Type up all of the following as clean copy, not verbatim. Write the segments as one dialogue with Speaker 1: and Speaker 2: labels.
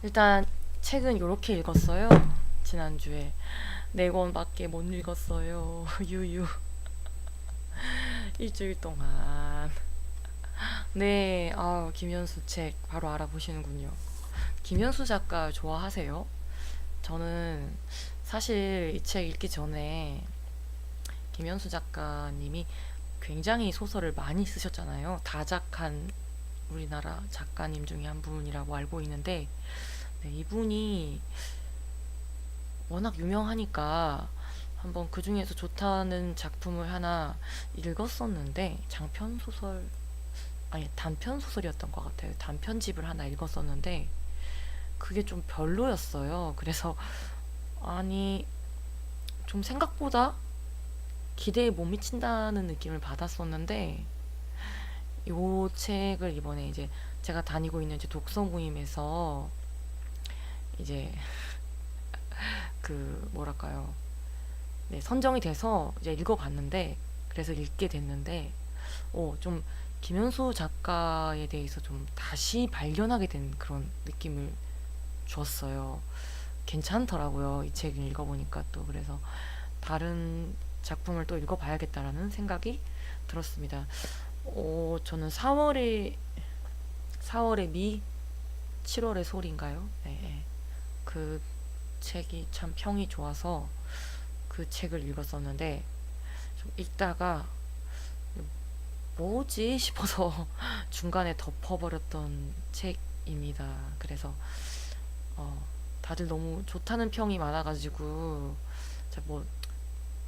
Speaker 1: 일단 책은 요렇게 읽었어요. 지난주에 4권밖에 못 읽었어요. 유유. 일주일 동안. 네, 김현수 책 바로 알아보시는군요. 김현수 작가 좋아하세요? 저는 사실 이 책 읽기 전에 김현수 작가님이 굉장히 소설을 많이 쓰셨잖아요. 다작한 우리나라 작가님 중에 한 분이라고 알고 있는데, 네, 이분이 워낙 유명하니까 한번 그 중에서 좋다는 작품을 하나 읽었었는데, 장편 소설, 아니, 단편 소설이었던 것 같아요. 단편집을 하나 읽었었는데, 그게 좀 별로였어요. 그래서, 아니, 좀 생각보다 기대에 못 미친다는 느낌을 받았었는데, 이 책을 이번에 이제 제가 다니고 있는 이제 독서 모임에서 이제 그 뭐랄까요, 네, 선정이 돼서 이제 읽어봤는데, 그래서 읽게 됐는데, 좀 김현수 작가에 대해서 좀 다시 발견하게 된 그런 느낌을 주었어요. 괜찮더라고요. 이 책을 읽어보니까 또. 그래서 다른 작품을 또 읽어봐야겠다라는 생각이 들었습니다. 저는 4월의 미, 7월의 소리인가요? 네, 네. 그 책이 참 평이 좋아서 그 책을 읽었었는데, 좀 읽다가 뭐지 싶어서 중간에 덮어버렸던 책입니다. 그래서 다들 너무 좋다는 평이 많아가지고 제가 뭐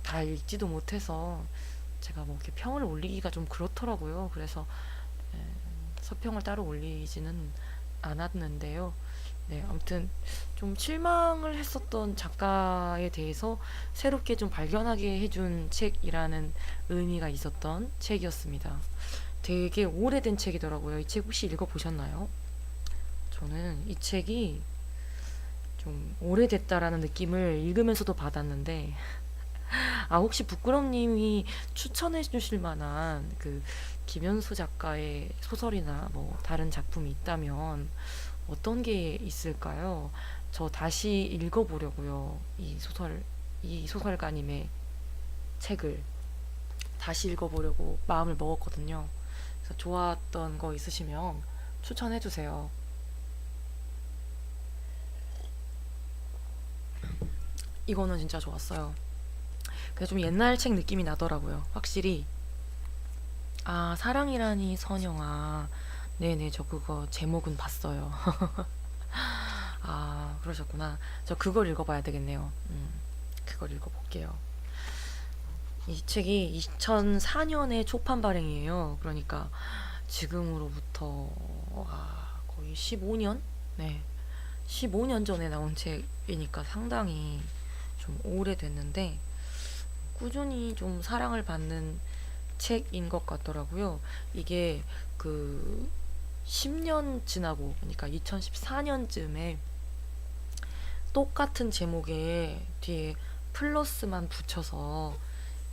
Speaker 1: 다 읽지도 못해서 제가 뭐 이렇게 평을 올리기가 좀 그렇더라고요. 그래서 에, 서평을 따로 올리지는 않았는데요. 네, 아무튼 좀 실망을 했었던 작가에 대해서 새롭게 좀 발견하게 해준 책이라는 의미가 있었던 책이었습니다. 되게 오래된 책이더라고요. 이 책 혹시 읽어보셨나요? 저는 이 책이 좀 오래됐다라는 느낌을 읽으면서도 받았는데, 혹시 부끄럼님이 추천해 주실 만한 그 김현수 작가의 소설이나 뭐 다른 작품이 있다면 어떤 게 있을까요? 저 다시 읽어보려고요. 이 소설가님의 책을 다시 읽어보려고 마음을 먹었거든요. 그래서 좋았던 거 있으시면 추천해 주세요. 이거는 진짜 좋았어요. 그래서 좀 옛날 책 느낌이 나더라고요. 확실히. 사랑이라니 선영아. 네네, 저 그거 제목은 봤어요. 그러셨구나. 저 그걸 읽어봐야 되겠네요. 그걸 읽어볼게요. 이 책이 2004년에 초판 발행이에요. 그러니까 지금으로부터 거의 15년? 네. 15년 전에 나온 책이니까 상당히 좀 오래됐는데 꾸준히 좀 사랑을 받는 책인 것 같더라고요. 이게 그 10년 지나고, 그러니까 2014년쯤에 똑같은 제목에 뒤에 플러스만 붙여서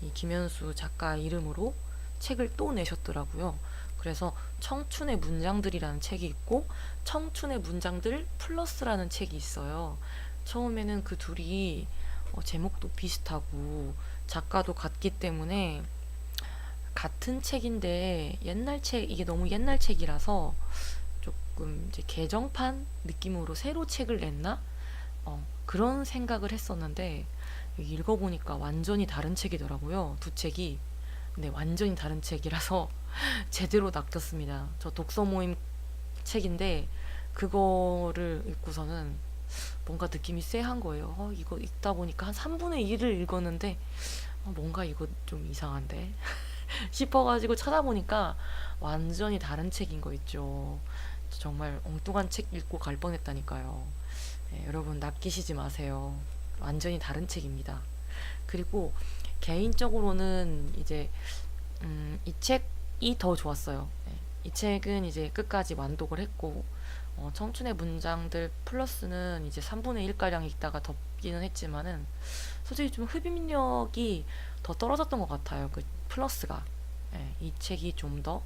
Speaker 1: 이 김현수 작가 이름으로 책을 또 내셨더라고요. 그래서 청춘의 문장들이라는 책이 있고 청춘의 문장들 플러스라는 책이 있어요. 처음에는 그 둘이 제목도 비슷하고 작가도 같기 때문에 같은 책인데 옛날 책, 이게 너무 옛날 책이라서 조금 이제 개정판 느낌으로 새로 책을 냈나? 그런 생각을 했었는데 읽어보니까 완전히 다른 책이더라고요. 두 책이. 네, 완전히 다른 책이라서 제대로 낚였습니다. 저 독서 모임 책인데 그거를 읽고서는 뭔가 느낌이 쎄한 거예요. 이거 읽다 보니까 한 3분의 1을 읽었는데 뭔가 이거 좀 이상한데 싶어가지고 찾아보니까 완전히 다른 책인 거 있죠. 정말 엉뚱한 책 읽고 갈 뻔했다니까요. 네, 여러분 낚이시지 마세요. 완전히 다른 책입니다. 그리고 개인적으로는 이제 이 책이 더 좋았어요. 네, 이 책은 이제 끝까지 완독을 했고 청춘의 문장들 플러스는 이제 3분의 1가량 읽다가 덮기는 했지만은 솔직히 좀 흡입력이 더 떨어졌던 것 같아요. 그 플러스가. 예, 이 책이 좀 더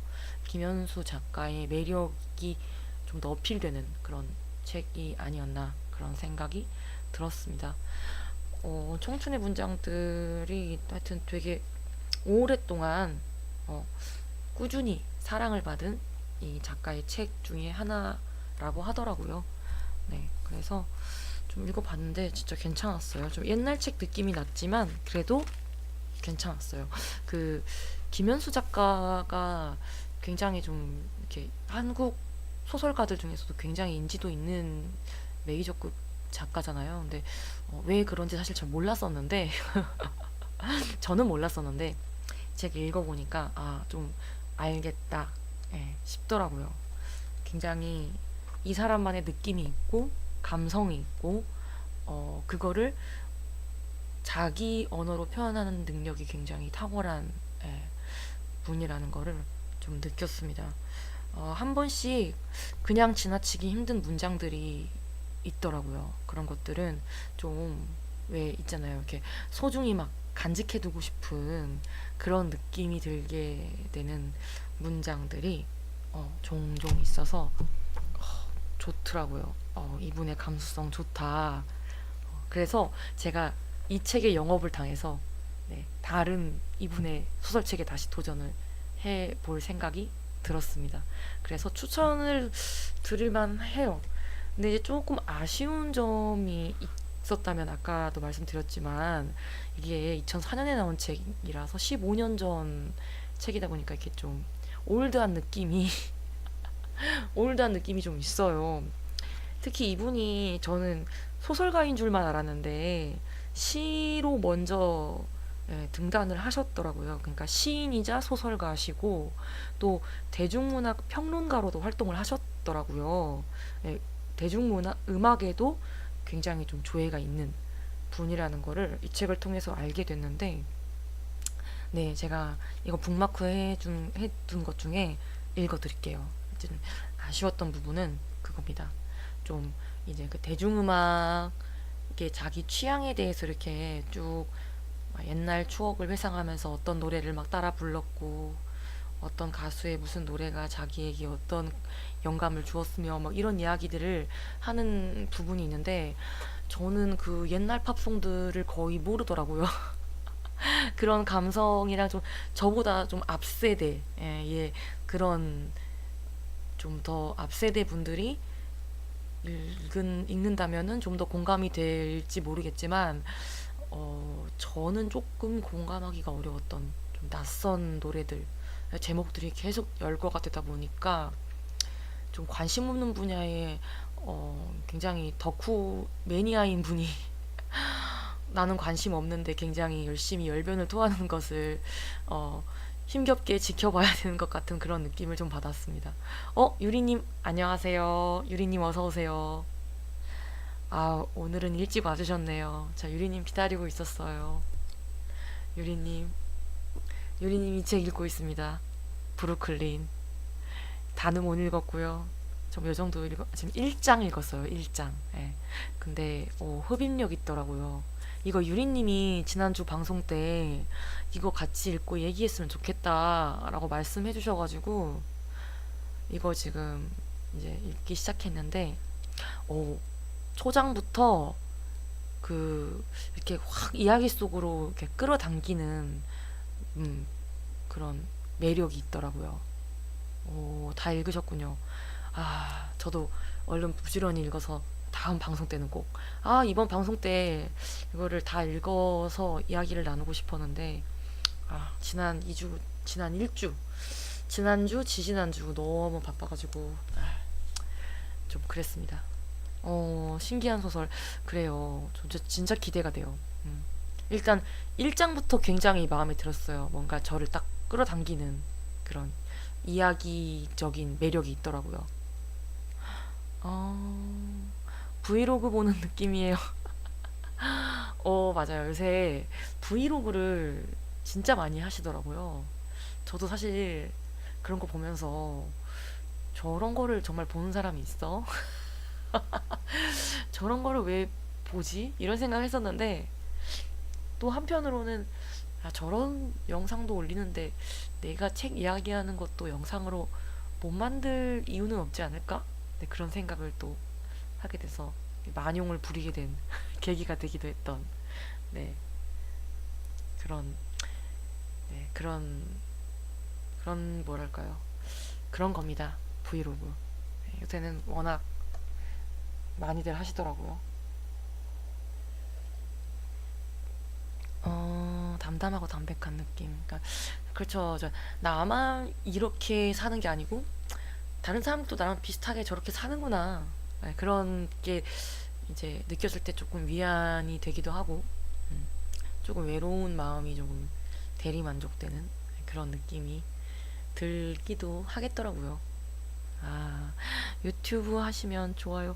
Speaker 1: 김현수 작가의 매력이 좀 더 어필되는 그런 책이 아니었나 그런 생각이 들었습니다. 청춘의 문장들이 하여튼 되게 오랫동안 어, 꾸준히 사랑을 받은 이 작가의 책 중에 하나라고 하더라고요. 네, 그래서 좀 읽어봤는데 진짜 괜찮았어요. 좀 옛날 책 느낌이 났지만 그래도 괜찮았어요. 그 김현수 작가가 굉장히 좀 이렇게 한국 소설가들 중에서도 굉장히 인지도 있는 메이저급 작가잖아요. 근데 왜 그런지 사실 잘 몰랐었는데 저는 몰랐었는데 책 읽어보니까 좀 알겠다 싶더라고요. 굉장히 이 사람만의 느낌이 있고 감성이 있고 그거를 자기 언어로 표현하는 능력이 굉장히 탁월한 분이라는 거를 좀 느꼈습니다. 한 번씩 그냥 지나치기 힘든 문장들이 있더라고요. 그런 것들은 좀 왜 있잖아요. 이렇게 소중히 막 간직해두고 싶은 그런 느낌이 들게 되는 문장들이 종종 있어서 좋더라고요. 이분의 감수성 좋다. 그래서 제가 이 책의 영업을 당해서 다른 이분의 소설책에 다시 도전을 해볼 생각이 들었습니다. 그래서 추천을 드릴만 해요. 근데 이제 조금 아쉬운 점이 있었다면 아까도 말씀드렸지만 이게 2004년에 나온 책이라서 15년 전 책이다 보니까 이렇게 좀 올드한 느낌이 올드한 느낌이 좀 있어요. 특히 이분이 저는 소설가인 줄만 알았는데 시로 먼저 등단을 하셨더라고요. 그러니까 시인이자 소설가시고 또 대중문학 평론가로도 활동을 하셨더라고요. 대중문학 음악에도 굉장히 좀 조예가 있는 분이라는 거를 이 책을 통해서 알게 됐는데 네, 제가 이거 북마크 해둔 것 중에 읽어드릴게요. 좀 아쉬웠던 부분은 그겁니다. 좀 이제 그 대중음악 이게 자기 취향에 대해서 이렇게 쭉 옛날 추억을 회상하면서 어떤 노래를 막 따라 불렀고 어떤 가수의 무슨 노래가 자기에게 어떤 영감을 주었으며 막 이런 이야기들을 하는 부분이 있는데 저는 그 옛날 팝송들을 거의 모르더라고요. 그런 감성이랑 좀 저보다 좀 앞세대 그런 좀 더 앞세대 분들이 읽는다면은 좀 더 공감이 될지 모르겠지만 저는 조금 공감하기가 어려웠던 좀 낯선 노래들 제목들이 계속 열거가 되다 보니까 좀 관심 없는 분야에 굉장히 덕후 매니아인 분이 나는 관심 없는데 굉장히 열심히 열변을 토하는 것을 힘겹게 지켜봐야 되는 것 같은 그런 느낌을 좀 받았습니다. 유리님 안녕하세요. 유리님 어서 오세요. 오늘은 일찍 와주셨네요. 자, 유리님 기다리고 있었어요. 유리님, 유리님이 책 읽고 있습니다. 브루클린. 다는 못 읽었고요. 좀 요 정도 지금 1장 읽었어요. 1장. 예. 근데 흡입력 있더라고요. 이거 유리님이 지난주 방송 때 이거 같이 읽고 얘기했으면 좋겠다라고 말씀해 주셔가지고 이거 지금 이제 읽기 시작했는데 초장부터 이렇게 확 이야기 속으로 이렇게 끌어당기는 그런 매력이 있더라고요. 다 읽으셨군요. 저도 얼른 부지런히 읽어서 다음 방송 때는 꼭 이번 방송 때 이거를 다 읽어서 이야기를 나누고 싶었는데 지난 2주 지난 1주 지난주 지지난주 너무 바빠가지고 좀 그랬습니다. 신기한 소설 그래요. 진짜 기대가 돼요. 일단 1장부터 굉장히 마음에 들었어요. 뭔가 저를 딱 끌어당기는 그런 이야기적인 매력이 있더라고요. 브이로그 보는 느낌이에요. 맞아요. 요새 브이로그를 진짜 많이 하시더라고요. 저도 사실 그런 거 보면서 저런 거를 정말 보는 사람이 있어? 저런 거를 왜 보지? 이런 생각을 했었는데 또 한편으로는 저런 영상도 올리는데 내가 책 이야기하는 것도 영상으로 못 만들 이유는 없지 않을까? 네, 그런 생각을 또 하게 돼서 만용을 부리게 된 계기가 되기도 했던 네 그런 네 그런 뭐랄까요 그런 겁니다. 브이로그. 네, 요새는 워낙 많이들 하시더라고요. 담담하고 담백한 느낌. 그러니까 그렇죠. 나만 이렇게 사는 게 아니고 다른 사람도 나랑 비슷하게 저렇게 사는구나. 네, 그런 게 이제 느꼈을 때 조금 위안이 되기도 하고 음, 조금 외로운 마음이 조금 대리만족되는 그런 느낌이 들기도 하겠더라고요. 아, 유튜브 하시면 좋아요.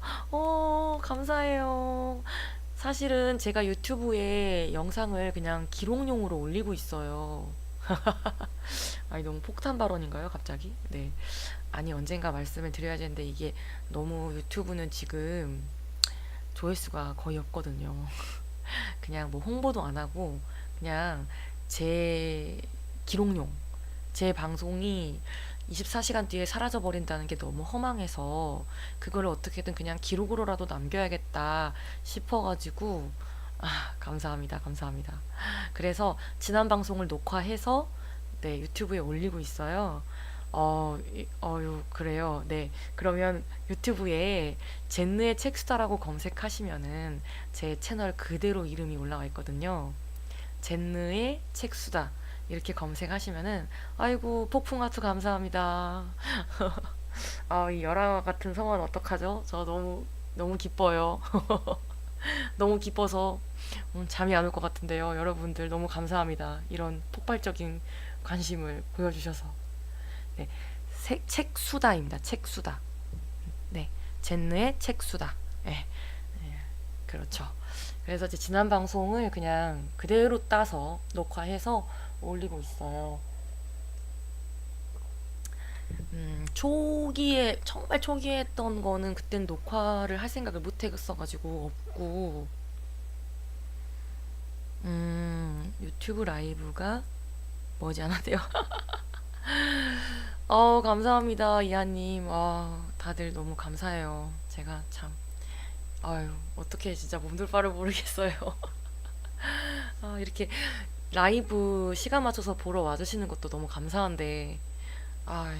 Speaker 1: 감사해요. 사실은 제가 유튜브에 영상을 그냥 기록용으로 올리고 있어요. 아니, 너무 폭탄 발언인가요, 갑자기? 네. 아니, 언젠가 말씀을 드려야 되는데 이게 너무 유튜브는 지금 조회수가 거의 없거든요. 그냥 뭐 홍보도 안 하고 그냥 제 기록용, 제 방송이 24시간 뒤에 사라져 버린다는 게 너무 허망해서 그거를 어떻게든 그냥 기록으로라도 남겨야겠다 싶어가지고 감사합니다, 감사합니다. 그래서 지난 방송을 녹화해서 네, 유튜브에 올리고 있어요. 그래요. 네. 그러면 유튜브에 젠느의 책수다라고 검색하시면은 제 채널 그대로 이름이 올라와 있거든요. 젠느의 책수다. 이렇게 검색하시면은, 아이고, 폭풍하트 감사합니다. 이 열화 같은 성원 어떡하죠? 저 너무 기뻐요. 너무 기뻐서 잠이 안 올 것 같은데요. 여러분들 너무 감사합니다. 이런 폭발적인 관심을 보여주셔서. 네, 책수다입니다. 책수다. 네, 젠느의 책수다. 네, 네, 그렇죠. 그래서 이제 지난 방송을 그냥 그대로 따서 녹화해서 올리고 있어요. 초기에 정말 초기에 했던 거는 그땐 녹화를 할 생각을 못 했어가지고 없고 유튜브 라이브가 머지않았대요. 감사합니다, 이하님. 다들 너무 감사해요. 제가 참, 어떻게 진짜 몸둘 바를 모르겠어요. 이렇게 라이브 시간 맞춰서 보러 와주시는 것도 너무 감사한데, 아휴,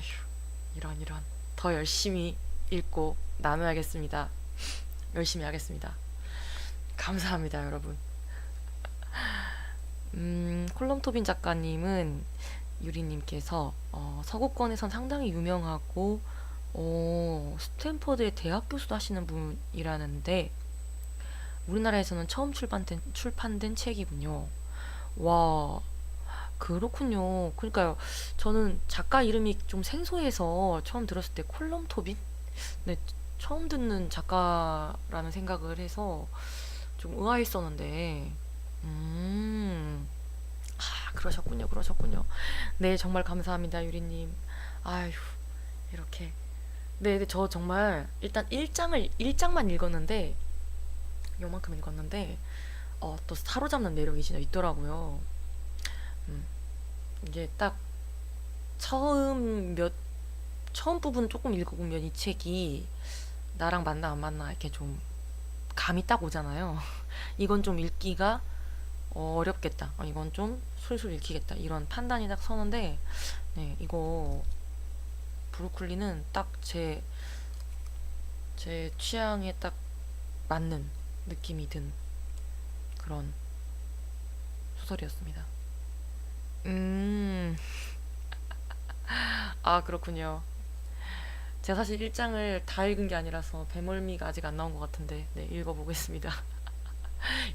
Speaker 1: 이런. 더 열심히 읽고 나눠야겠습니다. 열심히 하겠습니다. 감사합니다, 여러분. 콜럼토빈 작가님은 유리님께서 서구권에선 상당히 유명하고 스탠퍼드의 대학 교수도 하시는 분이라는데 우리나라에서는 처음 출판된 책이군요. 와, 그렇군요. 그러니까요. 저는 작가 이름이 좀 생소해서 처음 들었을 때 콜럼 토빈? 네, 처음 듣는 작가라는 생각을 해서 좀 의아했었는데, 그러셨군요. 네, 정말 감사합니다, 유리님. 아휴, 이렇게. 네, 저 정말 일단 일장만 읽었는데, 요만큼 읽었는데, 또 사로잡는 매력이 진짜 있더라고요. 음, 이게 딱 처음 처음 부분 조금 읽어보면 이 책이 나랑 맞나 안 맞나 이렇게 좀 감이 딱 오잖아요. 이건 좀 읽기가 어렵겠다. 이건 좀 술술 읽히겠다. 이런 판단이 딱 서는데, 네, 이거 브루클린은 딱 제 취향에 딱 맞는 느낌이 든 그런 소설이었습니다. 음, 그렇군요. 제가 사실 1장을 다 읽은 게 아니라서 배멀미가 아직 안 나온 것 같은데, 네, 읽어보겠습니다.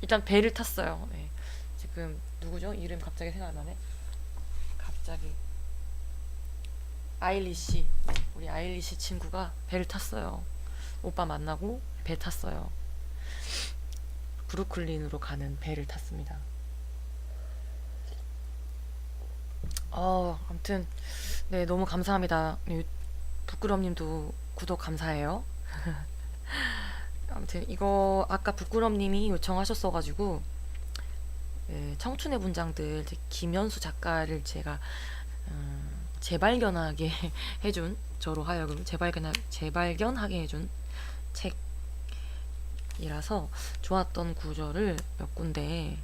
Speaker 1: 일단 배를 탔어요. 네. 지금 누구죠? 이름 갑자기 생각 안 나네. 갑자기 아일리시. 우리 아일리시 친구가 배를 탔어요. 오빠 만나고 배 탔어요. 브루클린으로 가는 배를 탔습니다. 아무튼 네, 너무 감사합니다. 부끄럼님도 구독 감사해요. 아무튼 이거 아까 부끄럼님이 요청하셨어가지고 네, 청춘의 문장들 김연수 작가를 제가 재발견하게 해준 저로 하여금 재발견하게 해준 책 이라서 좋았던 구절을 몇 군데.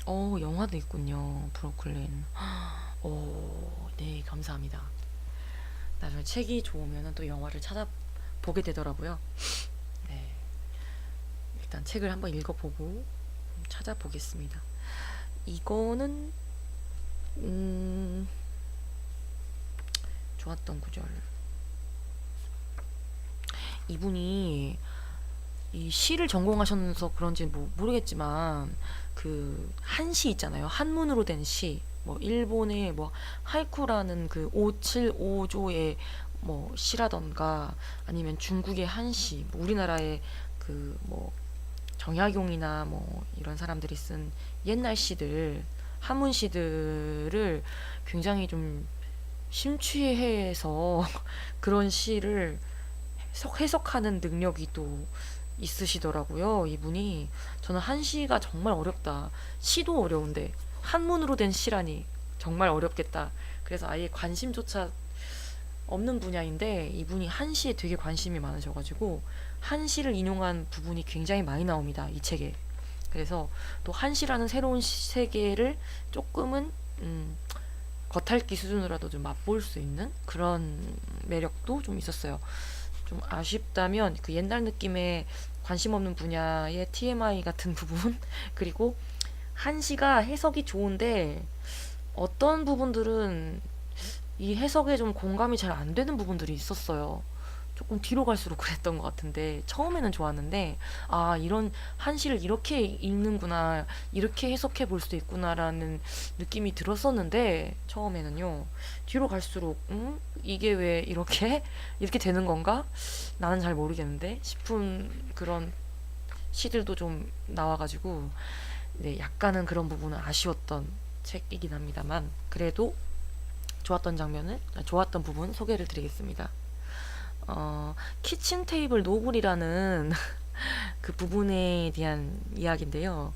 Speaker 1: 영화도 있군요. 브루클린. 네, 감사합니다. 나중에 책이 좋으면 또 영화를 찾아보게 되더라고요. 네, 일단 책을 한번 읽어보고 찾아보겠습니다. 이거는 좋았던 구절. 이분이 이 시를 전공하셔서 그런지 뭐 모르겠지만 그 한시 있잖아요. 한문으로 된 시. 뭐 일본의 뭐 하이쿠라는 그 575조의 뭐 시라던가 아니면 중국의 한시, 뭐 우리나라의 그 뭐 정약용이나 뭐 이런 사람들이 쓴 옛날 시들, 한문 시들을 굉장히 좀 심취해서 그런 시를 해석하는 능력이 또 있으시더라고요, 이분이. 저는 한시가 정말 어렵다. 시도 어려운데 한문으로 된 시라니 정말 어렵겠다. 그래서 아예 관심조차 없는 분야인데 이분이 한시에 되게 관심이 많으셔가지고 한시를 인용한 부분이 굉장히 많이 나옵니다, 이 책에. 그래서 또 한시라는 새로운 세계를 조금은 겉핥기 수준으로라도 좀 맛볼 수 있는 그런 매력도 좀 있었어요. 좀 아쉽다면 그 옛날 느낌의 관심 없는 분야의 TMI 같은 부분 그리고 한시가 해석이 좋은데 어떤 부분들은 이 해석에 좀 공감이 잘 안 되는 부분들이 있었어요. 조금 뒤로 갈수록 그랬던 것 같은데 처음에는 좋았는데 이런 한시를 이렇게 읽는구나, 이렇게 해석해 볼 수 있구나라는 느낌이 들었었는데 처음에는요. 뒤로 갈수록 이게 왜 이렇게 이렇게 되는 건가? 나는 잘 모르겠는데 싶은 그런 시들도 좀 나와가지고 네, 약간은 그런 부분은 아쉬웠던 책이긴 합니다만 그래도 좋았던 부분 소개를 드리겠습니다. 키친 테이블 노블이라는 그 부분에 대한 이야기인데요.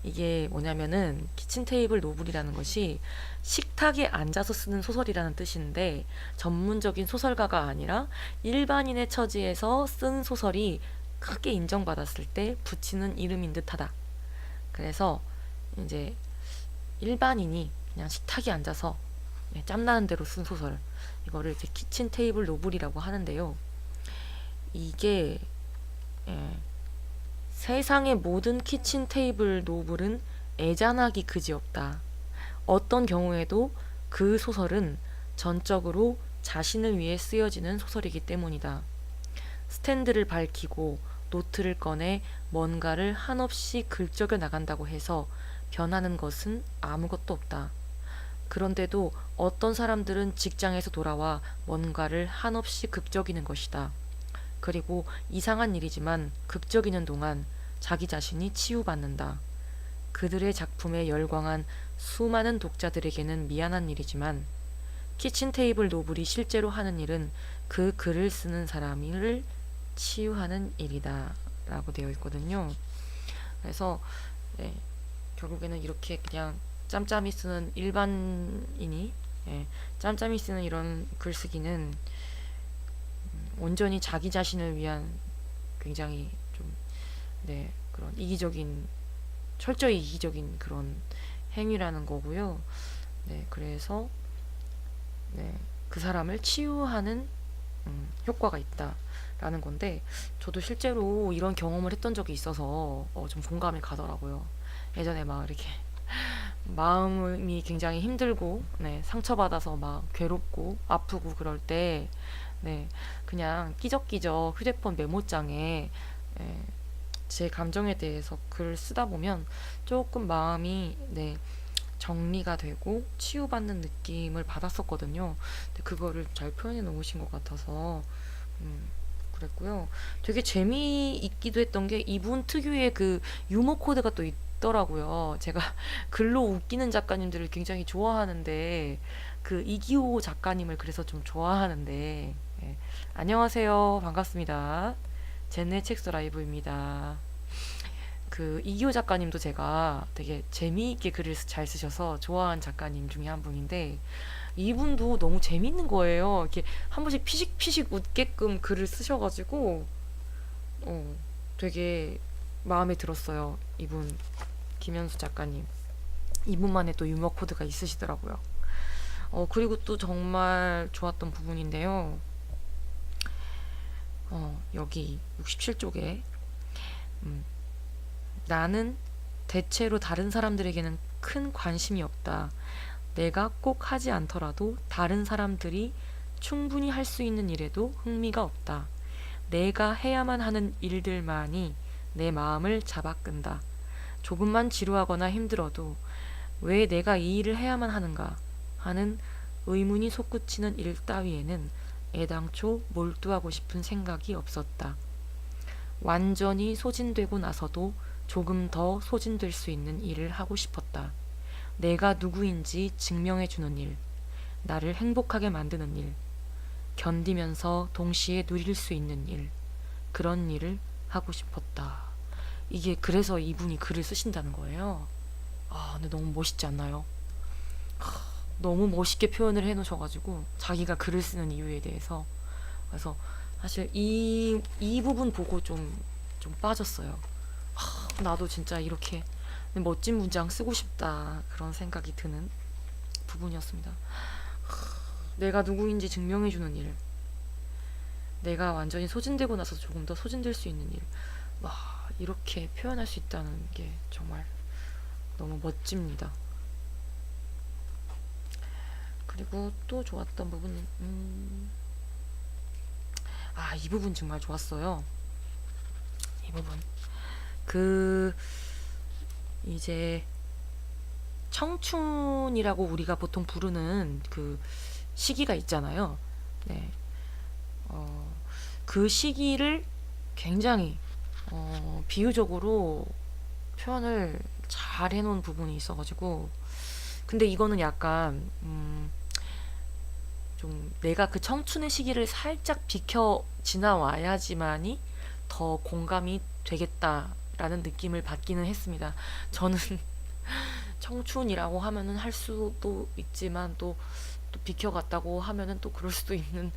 Speaker 1: 이게 뭐냐면은 키친 테이블 노블이라는 것이 식탁에 앉아서 쓰는 소설이라는 뜻인데 전문적인 소설가가 아니라 일반인의 처지에서 쓴 소설이 크게 인정받았을 때 붙이는 이름인 듯하다. 그래서 이제 일반인이 그냥 식탁에 앉아서 짬나는 대로 쓴 소설, 이거를 이제 키친 테이블 노블이라고 하는데요. 이게 세상의 모든 키친 테이블 노블은 애잔하기 그지없다. 어떤 경우에도 그 소설은 전적으로 자신을 위해 쓰여지는 소설이기 때문이다. 스탠드를 밝히고 노트를 꺼내 뭔가를 한없이 긁적여 나간다고 해서 변하는 것은 아무것도 없다. 그런데도 어떤 사람들은 직장에서 돌아와 뭔가를 한없이 긁적이는 것이다. 그리고 이상한 일이지만 긁적이는 동안 자기 자신이 치유받는다. 그들의 작품에 열광한 수많은 독자들에게는 미안한 일이지만 키친 테이블 노블이 실제로 하는 일은 그 글을 쓰는 사람을 치유하는 일이다 라고 되어 있거든요. 그래서 네, 결국에는 이렇게 그냥 짬짬이 쓰는 일반인이 짬짬이 쓰는 이런 글쓰기는 온전히 자기 자신을 위한 굉장히 좀 그런 철저히 이기적인 그런 행위라는 거고요. 그래서 그 사람을 치유하는 효과가 있다라는 건데 저도 실제로 이런 경험을 했던 적이 있어서 좀 공감이 가더라고요. 예전에 막 이렇게 마음이 굉장히 힘들고 상처받아서 막 괴롭고 아프고 그럴 때 그냥 끼적끼적 휴대폰 메모장에 제 감정에 대해서 글을 쓰다 보면 조금 마음이 정리가 되고 치유받는 느낌을 받았었거든요. 근데 그거를 잘 표현해 놓으신 것 같아서 그랬고요. 되게 재미있기도 했던 게 이분 특유의 그 유머 코드가 또 있더라고요. 제가 글로 웃기는 작가님들을 굉장히 좋아하는데 그 이기호 작가님을 그래서 좀 좋아하는데 안녕하세요. 반갑습니다. 젠네 책서 라이브입니다. 그 이기호 작가님도 제가 되게 재미있게 글을 잘 쓰셔서 좋아하는 작가님 중에 한 분인데 이분도 너무 재밌는 거예요. 이렇게 한 번씩 피식피식 웃게끔 글을 쓰셔가지고 되게 마음에 들었어요. 이분 김현수 작가님. 이분만의 또 유머 코드가 있으시더라고요. 그리고 또 정말 좋았던 부분인데요. 여기 67쪽에 나는 대체로 다른 사람들에게는 큰 관심이 없다. 내가 꼭 하지 않더라도 다른 사람들이 충분히 할 수 있는 일에도 흥미가 없다. 내가 해야만 하는 일들만이 내 마음을 잡아끈다. 조금만 지루하거나 힘들어도 왜 내가 이 일을 해야만 하는가 하는 의문이 솟구치는 일 따위에는 애당초 몰두하고 싶은 생각이 없었다. 완전히 소진되고 나서도 조금 더 소진될 수 있는 일을 하고 싶었다. 내가 누구인지 증명해주는 일, 나를 행복하게 만드는 일, 견디면서 동시에 누릴 수 있는 일, 그런 일을 하고 싶었다. 이게 그래서 이분이 글을 쓰신다는 거예요. 근데 너무 멋있지 않나요? 너무 멋있게 표현을 해놓으셔가지고 자기가 글을 쓰는 이유에 대해서. 그래서 사실 이 부분 보고 좀 빠졌어요. 나도 진짜 이렇게 멋진 문장 쓰고 싶다, 그런 생각이 드는 부분이었습니다. 내가 누구인지 증명해주는 일, 내가 완전히 소진되고 나서 조금 더 소진될 수 있는 일. 와, 이렇게 표현할 수 있다는 게 정말 너무 멋집니다. 그리고 또 좋았던 부분, 이 부분 정말 좋았어요. 이 부분. 이제 청춘이라고 우리가 보통 부르는 그 시기가 있잖아요. 네. 그 시기를 굉장히 비유적으로 표현을 잘 해놓은 부분이 있어가지고, 근데 이거는 약간 좀 내가 그 청춘의 시기를 살짝 비켜 지나와야지만이 더 공감이 되겠다라는 느낌을 받기는 했습니다. 저는 청춘이라고 하면은 할 수도 있지만 또 비켜갔다고 하면은 또 그럴 수도 있는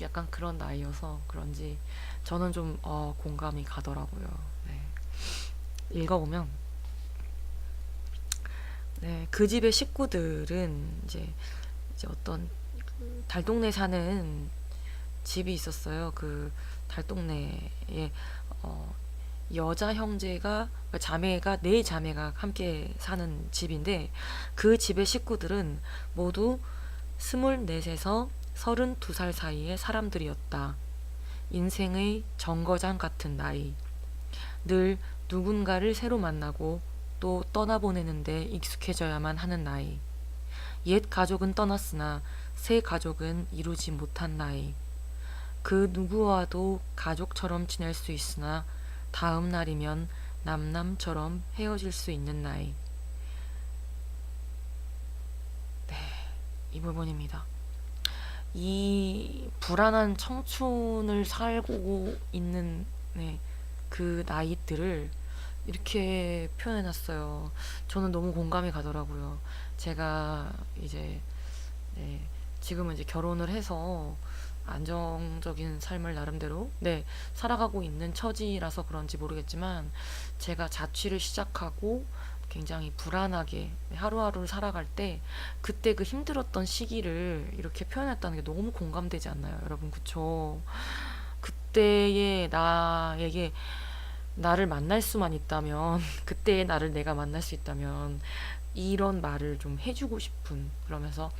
Speaker 1: 약간 그런 나이여서 그런지 저는 좀 공감이 가더라고요. 네. 읽어보면, 네, 그 집의 식구들은 이제 어떤 달동네 사는 집이 있었어요. 그 달동네에 여자 형제가, 자매가, 네 자매가 함께 사는 집인데, 그 집의 식구들은 모두 24에서 32살 사이의 사람들이었다. 인생의 정거장 같은 나이. 늘 누군가를 새로 만나고 또 떠나보내는데 익숙해져야만 하는 나이. 옛 가족은 떠났으나 새 가족은 이루지 못한 나이. 그 누구와도 가족처럼 지낼 수 있으나 다음 날이면 남남처럼 헤어질 수 있는 나이. 네, 이 부분입니다. 이 불안한 청춘을 살고 있는, 네, 그 나이들을 이렇게 표현해놨어요. 저는 너무 공감이 가더라고요. 제가 이제, 네, 지금은 이제 결혼을 해서 안정적인 삶을 나름대로, 네, 살아가고 있는 처지라서 그런지 모르겠지만, 제가 자취를 시작하고 굉장히 불안하게 하루하루를 살아갈 때 그때 그 힘들었던 시기를 이렇게 표현했다는 게 너무 공감되지 않나요, 여러분? 그쵸? 그때의 나에게, 나를 만날 수만 있다면 그때의 나를 내가 만날 수 있다면 이런 말을 좀 해주고 싶은, 그러면서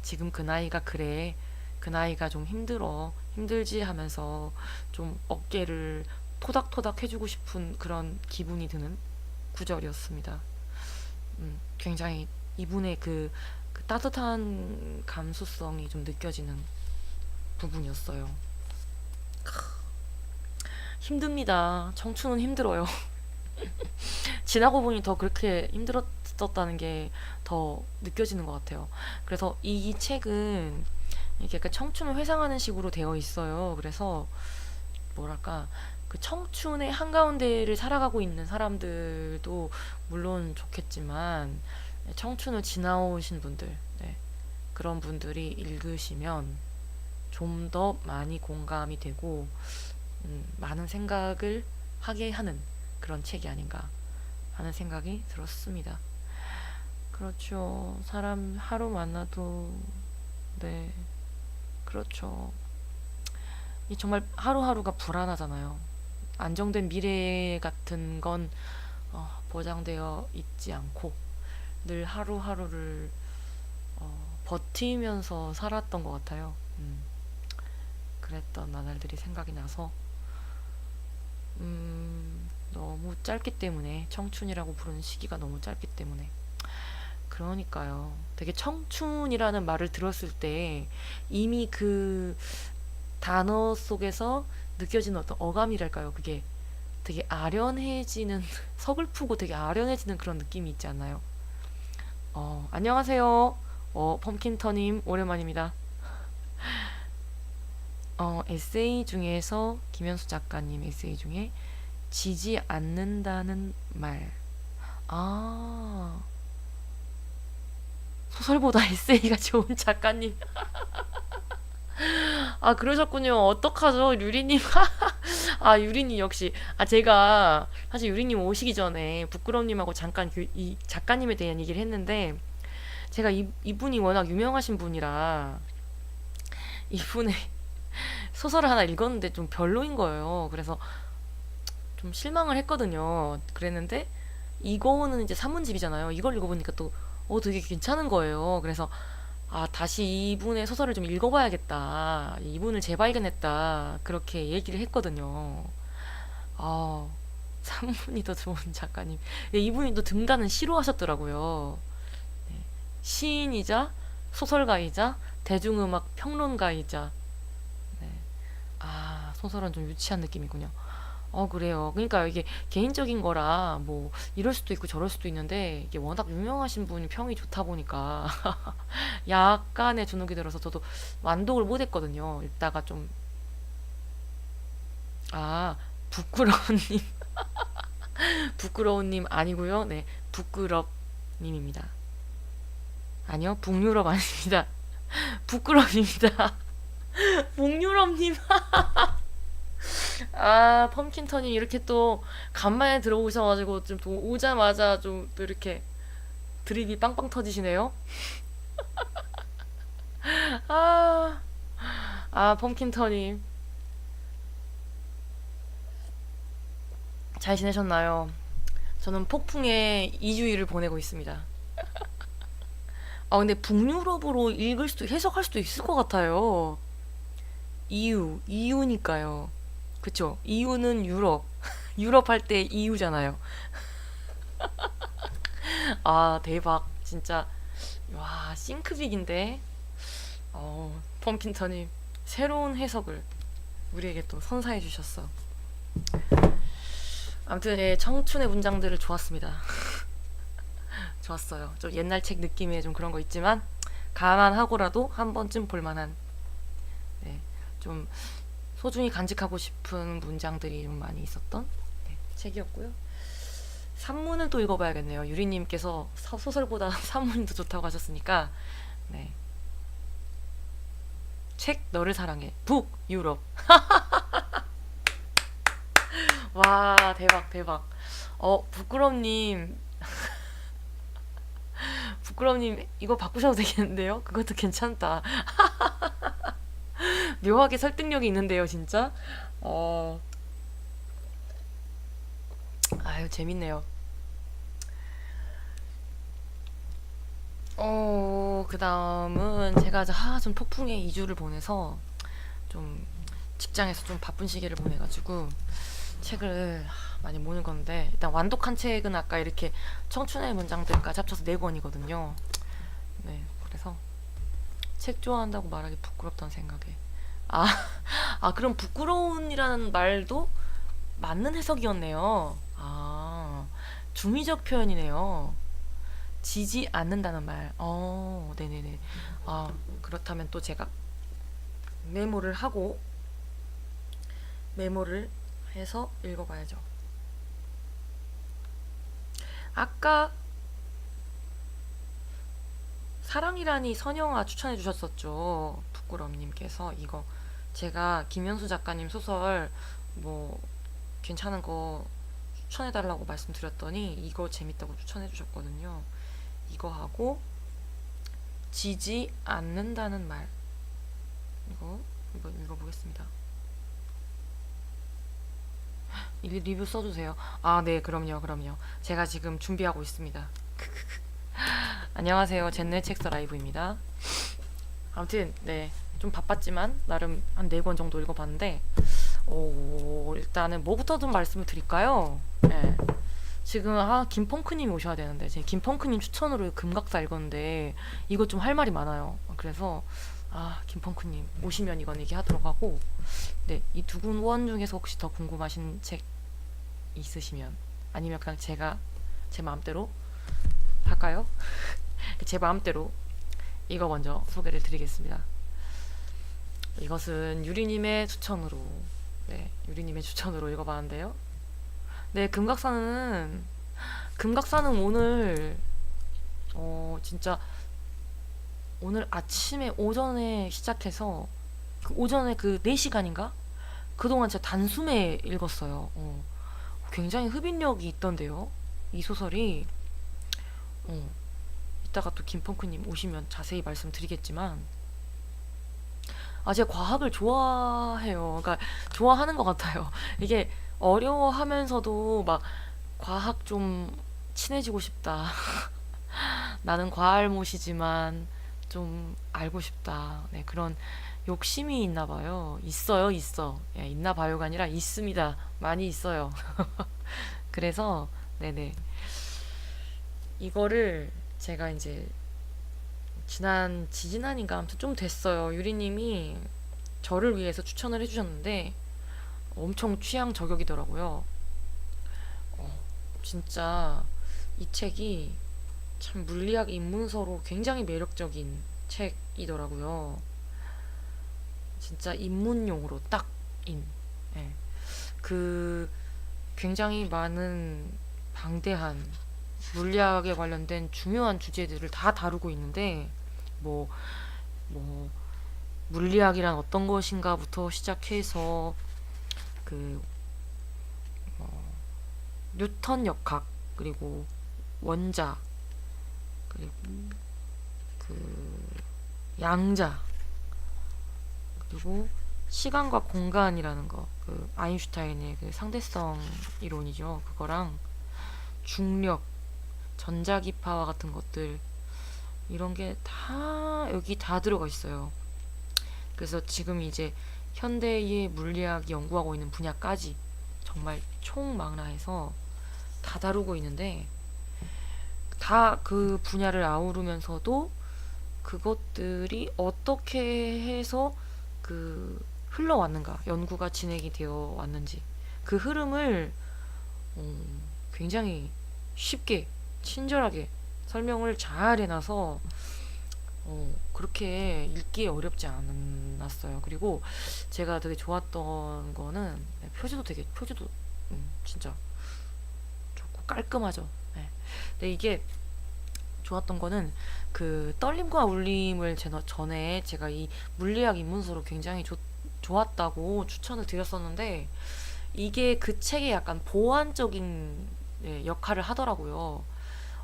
Speaker 1: 지금 그 나이가 그래, 그 나이가 좀 힘들어, 힘들지 하면서 좀 어깨를 토닥토닥 해주고 싶은 그런 기분이 드는 구절이었습니다. 굉장히 이분의 그 따뜻한 감수성이 좀 느껴지는 부분이었어요. 힘듭니다. 청춘은 힘들어요. 지나고 보니 더 그렇게 힘들었었다는 게 더 느껴지는 것 같아요. 그래서 이 책은 이렇게 약간 청춘을 회상하는 식으로 되어 있어요. 그래서 뭐랄까, 그 청춘의 한가운데를 살아가고 있는 사람들도 물론 좋겠지만, 청춘을 지나오신 분들, 네, 그런 분들이 읽으시면 좀 더 많이 공감이 되고 많은 생각을 하게 하는 그런 책이 아닌가 하는 생각이 들었습니다. 그렇죠. 사람 하루 만나도, 네, 그렇죠. 이 정말 하루하루가 불안하잖아요. 안정된 미래 같은 건 보장되어 있지 않고 늘 하루하루를 버티면서 살았던 것 같아요. 그랬던 나날들이 생각이 나서 너무 짧기 때문에, 청춘이라고 부르는 시기가 너무 짧기 때문에. 그러니까요. 되게 청춘이라는 말을 들었을 때 이미 그 단어 속에서 느껴지는 어떤 어감이랄까요? 그게 되게 아련해지는, 서글프고 되게 아련해지는 그런 느낌이 있지 않나요? 안녕하세요. 펌킨터님, 오랜만입니다. 에세이 중에서, 김현수 작가님 에세이 중에, 지지 않는다는 말. 아, 소설보다 에세이가 좋은 작가님. 아, 그러셨군요. 어떡하죠, 유리님. 아, 유리님 역시. 아, 제가 사실 유리님 오시기 전에 부끄럼님하고 잠깐 이 작가님에 대한 얘기를 했는데, 제가 이분이 워낙 유명하신 분이라 이분의 소설을 하나 읽었는데 좀 별로인 거예요. 그래서 좀 실망을 했거든요. 그랬는데 이거는 이제 산문집이잖아요. 이걸 읽어보니까 또 되게 괜찮은 거예요. 그래서 다시 이분의 소설을 좀 읽어봐야겠다. 이분을 재발견했다. 그렇게 얘기를 했거든요. 아, 산문이 더 좋은 작가님. 네, 이분이 또 등단은 싫어하셨더라고요. 네, 시인이자 소설가이자 대중음악 평론가이자, 네. 소설은 좀 유치한 느낌이군요. 그래요. 그러니까 이게 개인적인 거라 뭐 이럴 수도 있고 저럴 수도 있는데, 이게 워낙 유명하신 분이 평이 좋다 보니까 약간의 주눅이 들어서 저도 완독을 못 했거든요. 읽다가 좀, 부끄러운님. 부끄러운님 아니고요. 네, 부끄럽님입니다. 아니요, 북유럽 아닙니다. 부끄럽입니다. 북유럽님. 펌킨터님 이렇게 또 간만에 들어오셔가지고 좀 또 오자마자 좀 또 이렇게 드립이 빵빵 터지시네요. 아, 펌킨터님 잘 지내셨나요? 저는 폭풍의 2주일을 보내고 있습니다. 근데 북유럽으로 읽을 수도, 해석할 수도 있을 것 같아요. 이유니까요. 그쵸? 이유는 유럽. 유럽 할 때 이유잖아요. 대박. 진짜. 와, 싱크빅인데. 펌킨터님. 새로운 해석을 우리에게 또 선사해 주셨어. 아무튼, 예, 청춘의 문장들을 좋았습니다. 좋았어요. 좀 옛날 책 느낌의 좀 그런 거 있지만, 감안하고라도 한 번쯤 볼만한, 네, 좀 소중히 간직하고 싶은 문장들이 좀 많이 있었던, 네, 책이었고요. 산문은 또 읽어봐야겠네요. 유리님께서 소설보다 산문이 더 좋다고 하셨으니까, 네. 책 너를 사랑해. 북유럽. 와, 대박 대박. 부끄럼님, 부끄럼님 이거 바꾸셔도 되겠는데요? 그것도 괜찮다. 묘하게 설득력이 있는데요, 진짜. 아유, 재밌네요. 그 다음은 제가 좀 폭풍의 2주를 보내서 좀 직장에서 좀 바쁜 시기를 보내가지고 책을 많이 못 읽었는데, 일단 완독한 책은 아까 이렇게 청춘의 문장들까지 합쳐서 4권이거든요. 네, 그래서 책 좋아한다고 말하기 부끄럽다는 생각에. 아, 그럼 부끄러운이라는 말도 맞는 해석이었네요. 중의적 표현이네요. 지지 않는다는 말. 네네네. 그렇다면 또 제가 메모를 해서 읽어봐야죠. 아까 사랑이라니 선영아 추천해 주셨었죠. 부끄럼님께서. 이거 제가 김현수 작가님 소설 뭐 괜찮은 거 추천해달라고 말씀드렸더니 이거 재밌다고 추천해주셨거든요. 이거 하고 지지 않는다는 말, 이거 한번 읽어보겠습니다. 리뷰 써주세요. 아, 네, 그럼요. 제가 지금 준비하고 있습니다. 안녕하세요, 젠네 책서 라이브입니다. 아무튼 네, 좀 바빴지만 나름 한 4권 정도 읽어봤는데, 일단은 뭐부터 좀 말씀을 드릴까요? 네. 지금 김펑크님이 오셔야 되는데 제가 김펑크님 추천으로 금각사 읽었는데 이거 좀 할 말이 많아요. 그래서 김펑크님 오시면 이건 얘기하도록 하고, 네, 이 두 권 중에서 혹시 더 궁금하신 책 있으시면, 아니면 그냥 제가 제 마음대로 할까요? 제 마음대로 이거 먼저 소개를 드리겠습니다. 이것은 유리님의 추천으로, 네, 유리님의 추천으로 읽어봤는데요. 네, 금각사는 오늘 진짜 오늘 아침에 오전에 시작해서 오전에 4시간인가? 그동안 진짜 단숨에 읽었어요. 굉장히 흡인력이 있던데요, 이 소설이. 이따가 또 김펑크님 오시면 자세히 말씀드리겠지만, 제가 과학을 좋아해요. 그러니까 좋아하는 것 같아요. 이게 어려워하면서도 막 과학 좀 친해지고 싶다. 나는 과알못이지만 좀 알고 싶다. 네, 그런 욕심이 있나 봐요. 있어요. 예, 있나 봐요가 아니라 있습니다. 많이 있어요. 그래서 네네, 이거를 제가 이제 지지난인가 아무튼 좀 됐어요. 유리님이 저를 위해서 추천을 해주셨는데 엄청 취향 저격이더라고요. 진짜 이 책이 참 물리학 입문서로 굉장히 매력적인 책이더라고요. 진짜 입문용으로 딱인. 예. 그 굉장히 많은 방대한 물리학에 관련된 중요한 주제들을 다 다루고 있는데, 뭐 물리학이란 어떤 것인가부터 시작해서 그 뉴턴 역학, 그리고 원자, 그리고 그 양자, 그리고 시간과 공간이라는 거, 그 아인슈타인의 그 상대성 이론이죠. 그거랑 중력, 전자기파와 같은 것들, 이런 게 다 여기 다 들어가 있어요. 그래서 지금 이제 현대의 물리학이 연구하고 있는 분야까지 정말 총망라해서 다 다루고 있는데, 다 그 분야를 아우르면서도 그것들이 어떻게 해서 흘러왔는가, 연구가 진행이 되어 왔는지, 그 흐름을 굉장히 쉽게 친절하게 설명을 잘 해놔서 그렇게 읽기 어렵지 않았어요. 그리고 제가 되게 좋았던 거는 표지도 진짜 좋고 깔끔하죠. 네. 근데 이게 좋았던 거는 그 떨림과 울림을 전에 제가 이 물리학 입문서로 굉장히 좋았다고 추천을 드렸었는데, 이게 그 책의 약간 보완적인 역할을 하더라고요.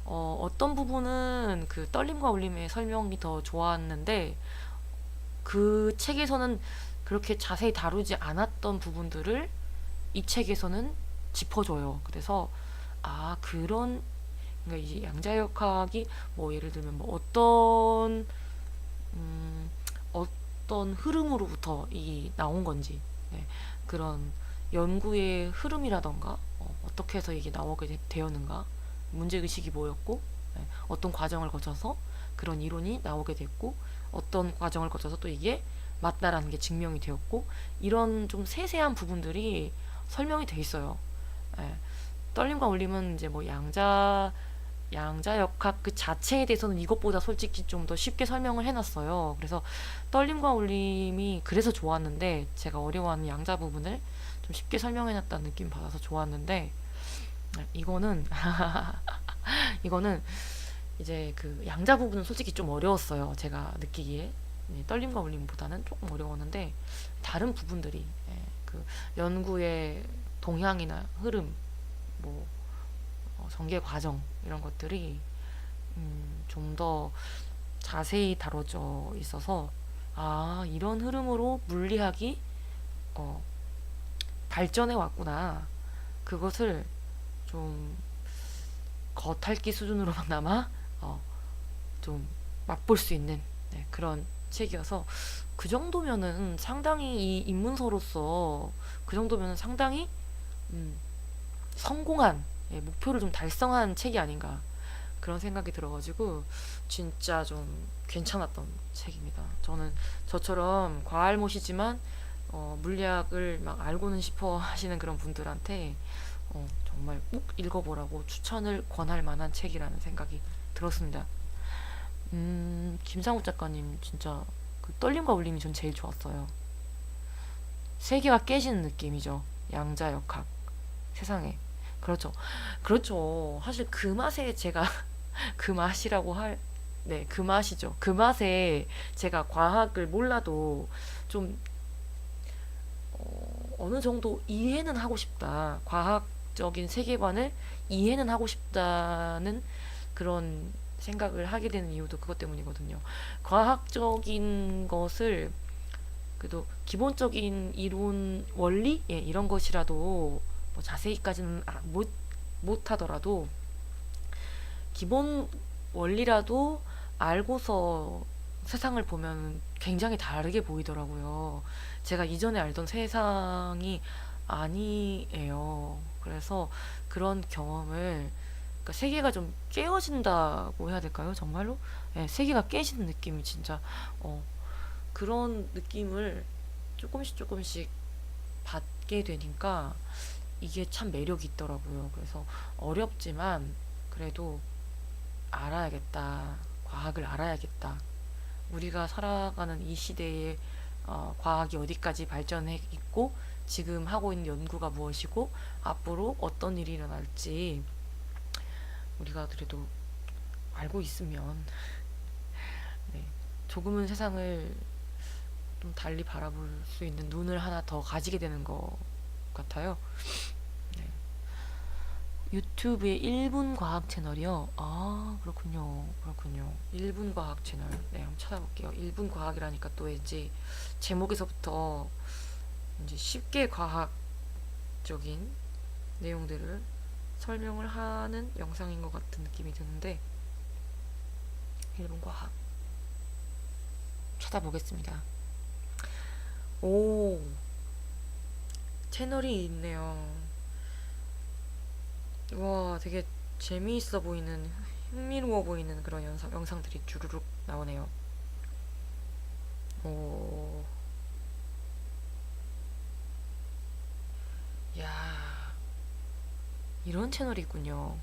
Speaker 1: 어떤 부분은 그 떨림과 울림의 설명이 더 좋았는데, 그 책에서는 그렇게 자세히 다루지 않았던 부분들을 이 책에서는 짚어줘요. 그래서 그러니까 이제 양자역학이 뭐 예를 들면 뭐 어떤 흐름으로부터 이 나온 건지, 네, 그런 연구의 흐름이라던가 어떻게 해서 이게 나오게 되었는가, 문제의식이 뭐였고, 네, 어떤 과정을 거쳐서 그런 이론이 나오게 됐고, 어떤 과정을 거쳐서 또 이게 맞다라는 게 증명이 되었고, 이런 좀 세세한 부분들이 설명이 돼 있어요. 네. 떨림과 울림은 이제 뭐 양자역학 그 자체에 대해서는 이것보다 솔직히 좀 더 쉽게 설명을 해놨어요. 그래서 떨림과 울림이 그래서 좋았는데, 제가 어려워하는 양자 부분을 좀 쉽게 설명해놨다는 느낌 받아서 좋았는데, 이거는 이거는 이제 그 양자 부분은 솔직히 좀 어려웠어요. 제가 느끼기에 떨림과 울림보다는 조금 어려웠는데, 다른 부분들이 그 연구의 동향이나 흐름, 뭐 전개 과정 이런 것들이 좀 더 자세히 다뤄져 있어서 이런 흐름으로 물리학이 어, 발전해 왔구나. 그것을 좀 겉핥기 수준으로나마 좀 맛볼 수 있는 그런 책이어서 그 정도면은 상당히 이 입문서로서 그 정도면은 상당히 성공한 목표를 좀 달성한 책이 아닌가 그런 생각이 들어가지고 진짜 좀 괜찮았던 책입니다. 저는 저처럼 과알못이지만 물리학을 막 알고는 싶어 하시는 그런 분들한테 정말 꼭 읽어보라고 추천을 권할 만한 책이라는 생각이 들었습니다. 김상욱 작가님 진짜 그 떨림과 울림이 전 제일 좋았어요. 세계가 깨지는 느낌이죠. 양자역학 세상에. 그렇죠. 그렇죠. 사실 그 맛에 제가 그 맛이라고 할, 네, 그 맛이죠. 그 맛에 제가 과학을 몰라도 좀 어느 정도 이해는 하고 싶다. 과학적인 세계관을 이해는 하고 싶다는 그런 생각을 하게 되는 이유도 그것 때문이거든요. 과학적인 것을 그래도 기본적인 이론 원리 이런 것이라도 뭐 자세히까지는 못 하더라도 기본 원리라도 알고서 세상을 보면 굉장히 다르게 보이더라고요. 제가 이전에 알던 세상이 아니에요. 그래서 그런 경험을 그러니까 세계가 좀 깨어진다고 해야 될까요? 정말로? 네, 세계가 깨지는 느낌이 진짜 그런 느낌을 조금씩 받게 되니까 이게 참 매력이 있더라고요. 그래서 어렵지만 그래도 알아야겠다. 과학을 알아야겠다. 우리가 살아가는 이 시대에 과학이 어디까지 발전해 있고 지금 하고 있는 연구가 무엇이고 앞으로 어떤 일이 일어날지 우리가 그래도 알고 있으면 네, 조금은 세상을 좀 달리 바라볼 수 있는 눈을 하나 더 가지게 되는 것 같아요. 네. 유튜브의 1분 과학 채널이요. 그렇군요. 그렇군요. 1분 과학 채널. 네, 한번 찾아볼게요. 1분 과학이라니까 또 이제 제목에서부터 이제 쉽게 과학적인 내용들을 설명을 하는 영상인 것 같은 느낌이 드는데 1분 과학 찾아보겠습니다. 오, 채널이 있네요. 와, 되게 재미있어 보이는, 흥미로워 보이는 그런 영상들이 주르륵 나오네요. 오, 야, 이런 채널이 있군요.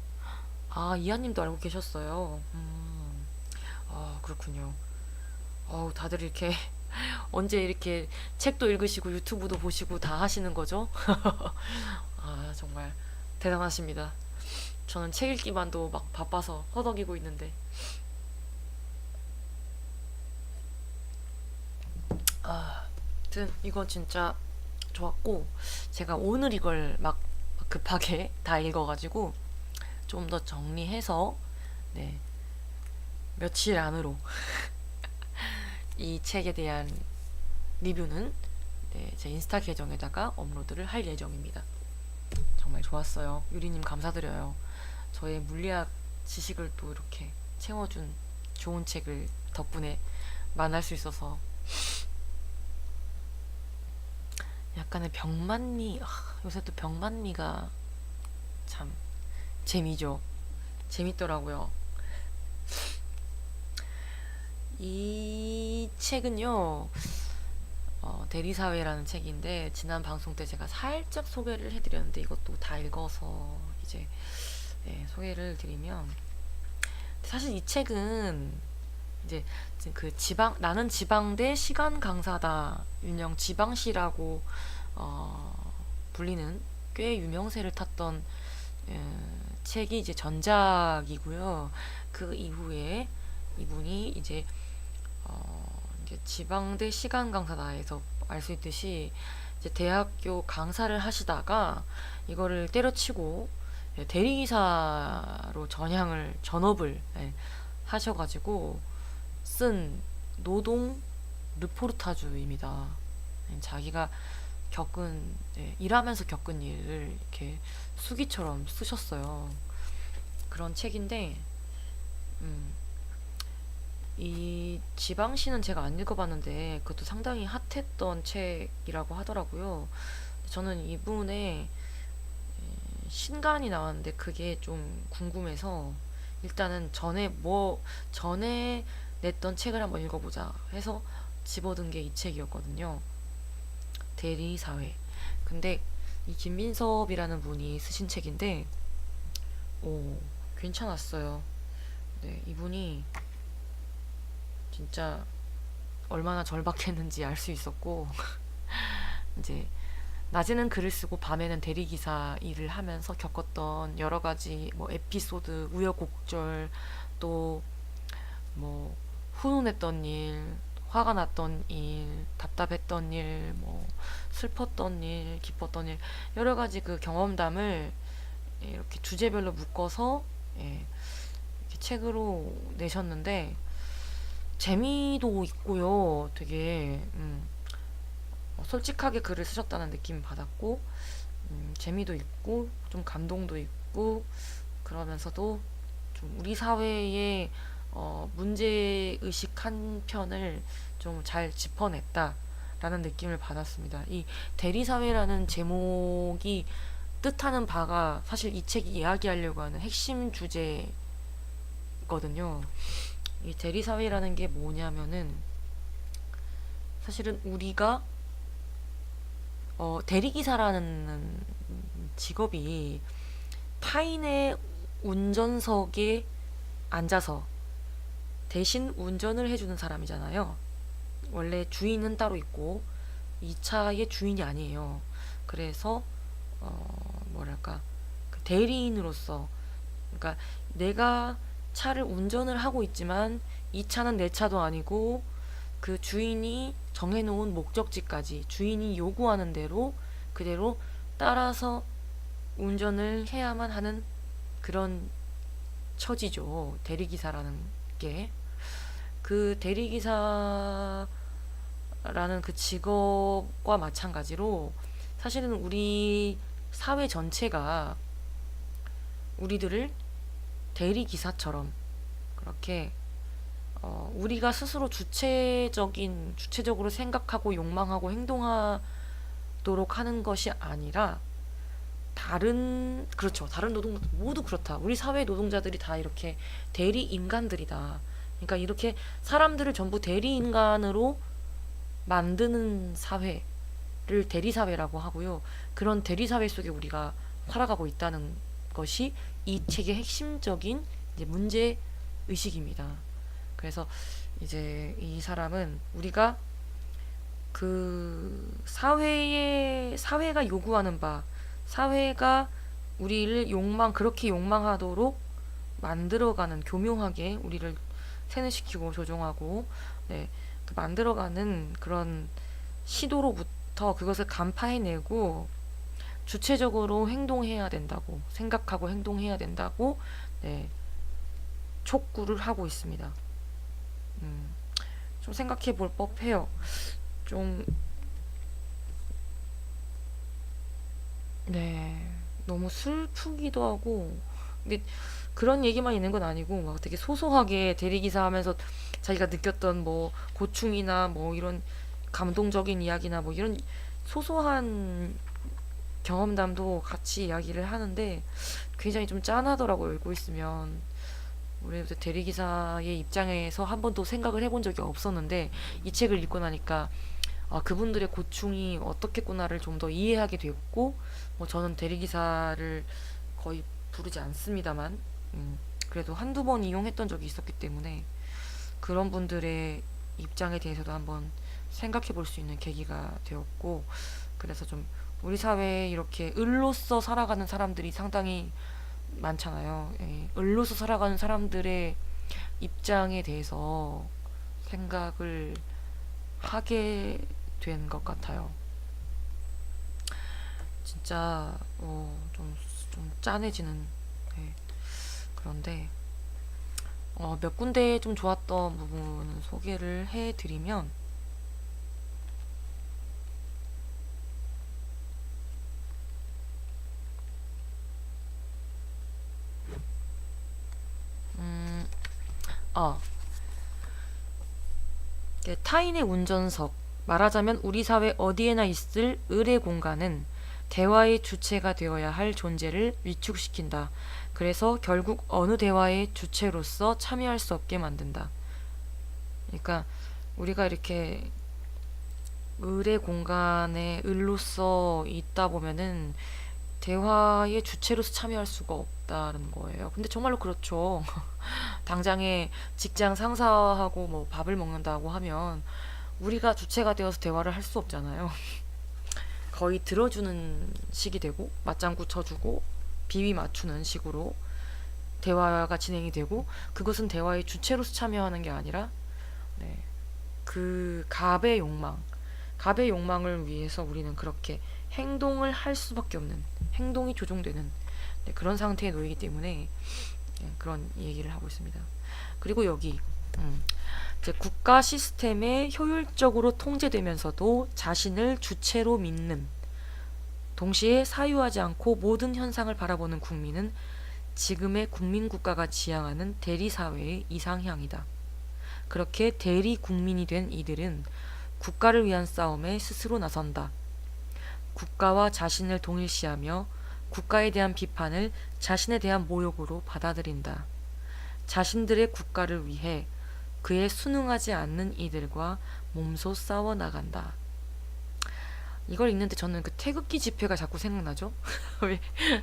Speaker 1: 이하님도 알고 계셨어요. 그렇군요. 다들 이렇게 언제 이렇게 책도 읽으시고 유튜브도 보시고 다 하시는 거죠? 정말 대단하십니다. 저는 책 읽기만도 막 바빠서 허덕이고 있는데. 아무튼 이건 진짜 좋았고 제가 오늘 이걸 막 급하게 다 읽어가지고 좀 더 정리해서 네, 며칠 안으로 이 책에 대한 리뷰는 네, 제 인스타 계정에다가 업로드를 할 예정입니다. 정말 좋았어요. 유리님 감사드려요. 저의 물리학 지식을 또 이렇게 채워준 좋은 책을 덕분에 만날 수 있어서 약간의 병만미 요새 또 병만미가 참 재미죠. 재밌더라고요. 이 책은요 대리사회라는 책인데 지난 방송 때 제가 살짝 소개를 해드렸는데 이것도 다 읽어서 이제 소개를 드리면 사실 이 책은 이제 그 나는 지방대 시간 강사다 일명 지방시라고 불리는 꽤 유명세를 탔던 책이 이제 전작이고요. 그 이후에 이분이 이제 지방대 시간 강사다에서 알 수 있듯이 이제 대학교 강사를 하시다가 이거를 때려치고 대리기사로 전업을 하셔가지고 쓴 노동 르포르타주입니다. 자기가 일하면서 겪은 일을 이렇게 수기처럼 쓰셨어요. 그런 책인데, 음, 이 지방시는 제가 안 읽어봤는데, 그것도 상당히 핫했던 책이라고 하더라고요. 저는 이분의 신간이 나왔는데, 그게 좀 궁금해서, 일단은 전에 냈던 책을 한번 읽어보자 해서 집어든 게 이 책이었거든요. 대리사회. 근데 이 김민섭이라는 분이 쓰신 책인데, 오, 괜찮았어요. 네, 이분이 진짜 얼마나 절박했는지 알 수 있었고, 이제 낮에는 글을 쓰고 밤에는 대리기사 일을 하면서 겪었던 여러 가지 뭐 에피소드, 우여곡절, 또 뭐 훈훈했던 일, 화가 났던 일, 답답했던 일, 뭐 슬펐던 일, 기뻤던 일, 여러 가지 그 경험담을 이렇게 주제별로 묶어서 이렇게 책으로 내셨는데 재미도 있고요. 되게 솔직하게 글을 쓰셨다는 느낌 받았고 재미도 있고 좀 감동도 있고 그러면서도 좀 우리 사회의 문제의식 한 편을 좀 잘 짚어냈다라는 느낌을 받았습니다. 이 대리사회라는 제목이 뜻하는 바가 사실 이 책이 이야기하려고 하는 핵심 주제거든요. 이 대리사회라는 게 뭐냐면은 사실은 우리가 대리기사라는 직업이 타인의 운전석에 앉아서 대신 운전을 해주는 사람이잖아요. 원래 주인은 따로 있고 이 차의 주인이 아니에요. 그래서 뭐랄까 그 대리인으로서 그러니까 내가 차를 운전을 하고 있지만 이 차는 내 차도 아니고 그 주인이 정해놓은 목적지까지 주인이 요구하는 대로 그대로 따라서 운전을 해야만 하는 그런 처지죠. 대리기사라는 게. 그 대리기사라는 그 직업과 마찬가지로 사실은 우리 사회 전체가 우리들을 대리기사처럼 그렇게 우리가 스스로 주체적으로 생각하고 욕망하고 행동하도록 하는 것이 아니라 다른 노동 모두 그렇다. 우리 사회 노동자들이 다 이렇게 대리 인간들이다. 그러니까 이렇게 사람들을 전부 대리 인간으로 만드는 사회를 대리사회라고 하고요. 그런 대리사회 속에 우리가 살아가고 있다는 것이 이 책의 핵심적인 이제 문제 의식입니다. 그래서 이제 이 사람은 우리가 그 사회가 요구하는 바, 사회가 우리를 그렇게 욕망하도록 만들어가는, 교묘하게 우리를 세뇌시키고 조종하고, 그 만들어가는 그런 시도로부터 그것을 간파해내고 주체적으로 행동해야 된다고, 생각하고 행동해야 된다고, 촉구를 하고 있습니다. 좀 생각해 볼 법해요. 좀, 너무 슬프기도 하고, 근데 그런 얘기만 있는 건 아니고, 막 되게 소소하게 대리기사 하면서 자기가 느꼈던 뭐 고충이나 뭐 이런 감동적인 이야기나 뭐 이런 소소한 경험담도 같이 이야기를 하는데 굉장히 좀 짠하더라고요. 읽고 있으면. 우리 대리기사의 입장에서 한 번도 생각을 해본 적이 없었는데 이 책을 읽고 나니까 그분들의 고충이 어떻겠구나를 좀 더 이해하게 됐고, 뭐 저는 대리기사를 거의 부르지 않습니다만, 그래도 한두 번 이용했던 적이 있었기 때문에 그런 분들의 입장에 대해서도 한번 생각해 볼 수 있는 계기가 되었고, 그래서 좀 우리 사회에 이렇게 을로서 살아가는 사람들이 상당히 많잖아요. 을로서 살아가는 사람들의 입장에 대해서 생각을 하게 된 것 같아요. 진짜 좀 짠해지는. 네. 그런데 몇 군데 좀 좋았던 부분을 소개를 해드리면, 음, 아, 타인의 운전석, 말하자면 우리 사회 어디에나 있을 의례 공간은 대화의 주체가 되어야 할 존재를 위축시킨다. 그래서 결국 어느 대화의 주체로서 참여할 수 없게 만든다. 그러니까 우리가 이렇게 의례 공간에 을로서 있다 보면은 대화의 주체로서 참여할 수가 없다는 거예요. 근데 정말로 그렇죠. 당장에 직장 상사하고 뭐 밥을 먹는다고 하면 우리가 주체가 되어서 대화를 할 수 없잖아요. 거의 들어주는 식이 되고 맞장구 쳐주고 비위 맞추는 식으로 대화가 진행이 되고, 그것은 대화의 주체로서 참여하는 게 아니라 네, 그 갑의 욕망을 위해서 우리는 그렇게 행동을 할 수밖에 없는, 행동이 조종되는 네, 그런 상태에 놓이기 때문에 네, 그런 얘기를 하고 있습니다. 그리고 여기 이제 국가 시스템에 효율적으로 통제되면서도 자신을 주체로 믿는, 동시에 사유하지 않고 모든 현상을 바라보는 국민은 지금의 국민국가가 지향하는 대리사회의 이상향이다. 그렇게 대리 국민이 된 이들은 국가를 위한 싸움에 스스로 나선다. 국가와 자신을 동일시하며 국가에 대한 비판을 자신에 대한 모욕으로 받아들인다. 자신들의 국가를 위해 그에 순응하지 않는 이들과 몸소 싸워 나간다. 이걸 읽는데 저는 그 태극기 집회가 자꾸 생각나죠?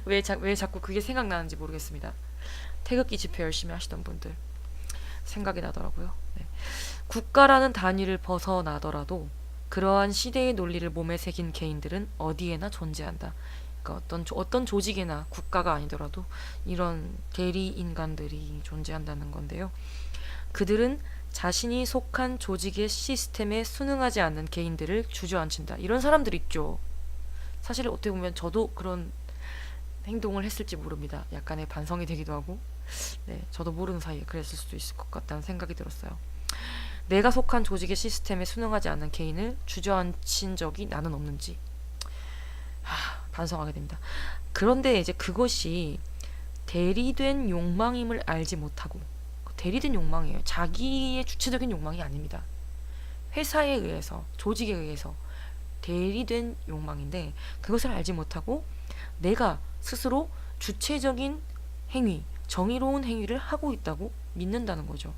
Speaker 1: 왜 자꾸 그게 생각나는지 모르겠습니다. 태극기 집회 열심히 하시던 분들 생각이 나더라고요. 네. 국가라는 단위를 벗어나더라도 그러한 시대의 논리를 몸에 새긴 개인들은 어디에나 존재한다. 그러니까 어떤 조직이나 국가가 아니더라도 이런 대리 인간들이 존재한다는 건데요. 그들은 자신이 속한 조직의 시스템에 순응하지 않는 개인들을 주저앉힌다. 이런 사람들 있죠. 사실 어떻게 보면 저도 그런 행동을 했을지 모릅니다. 약간의 반성이 되기도 하고, 네, 저도 모르는 사이에 그랬을 수도 있을 것 같다는 생각이 들었어요. 내가 속한 조직의 시스템에 순응하지 않는 개인을 주저앉힌 적이 나는 없는지 반성하게 됩니다. 그런데 이제 그것이 대리된 욕망임을 알지 못하고, 대리된 욕망이에요. 자기의 주체적인 욕망이 아닙니다. 회사에 의해서, 조직에 의해서 대리된 욕망인데, 그것을 알지 못하고 내가 스스로 주체적인 행위, 정의로운 행위를 하고 있다고 믿는다는 거죠.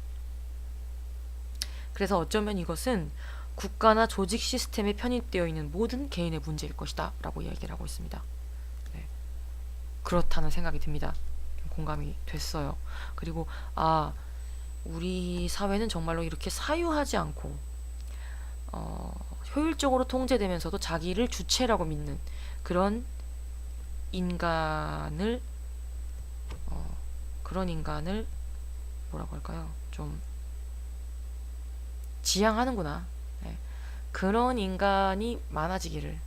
Speaker 1: 그래서 어쩌면 이것은 국가나 조직 시스템에 편입되어 있는 모든 개인의 문제일 것이다 라고 이야기를 하고 있습니다. 네. 그렇다는 생각이 듭니다. 공감이 됐어요. 그리고 우리 사회는 정말로 이렇게 사유하지 않고 효율적으로 통제되면서도 자기를 주체라고 믿는 그런 인간을 뭐라고 할까요? 좀 지향하는구나. 네. 그런 인간이 많아지기를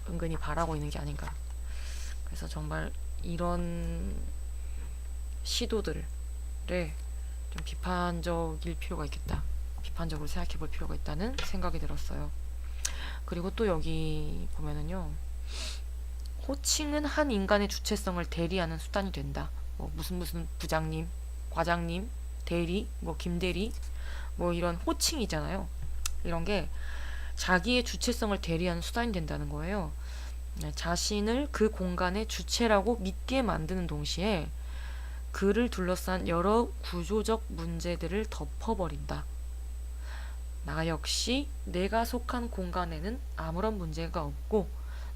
Speaker 1: 은근히 바라고 있는 게 아닌가. 그래서 정말 이런 시도들을 좀 비판적일 필요가 있겠다. 비판적으로 생각해 볼 필요가 있다는 생각이 들었어요. 그리고 또 여기 보면은요. 호칭은 한 인간의 주체성을 대리하는 수단이 된다. 뭐 무슨 부장님, 과장님, 대리, 뭐 김대리, 뭐 이런 호칭이잖아요. 이런 게 자기의 주체성을 대리하는 수단이 된다는 거예요. 자신을 그 공간의 주체라고 믿게 만드는 동시에 그를 둘러싼 여러 구조적 문제들을 덮어버린다. 나 역시 내가 속한 공간에는 아무런 문제가 없고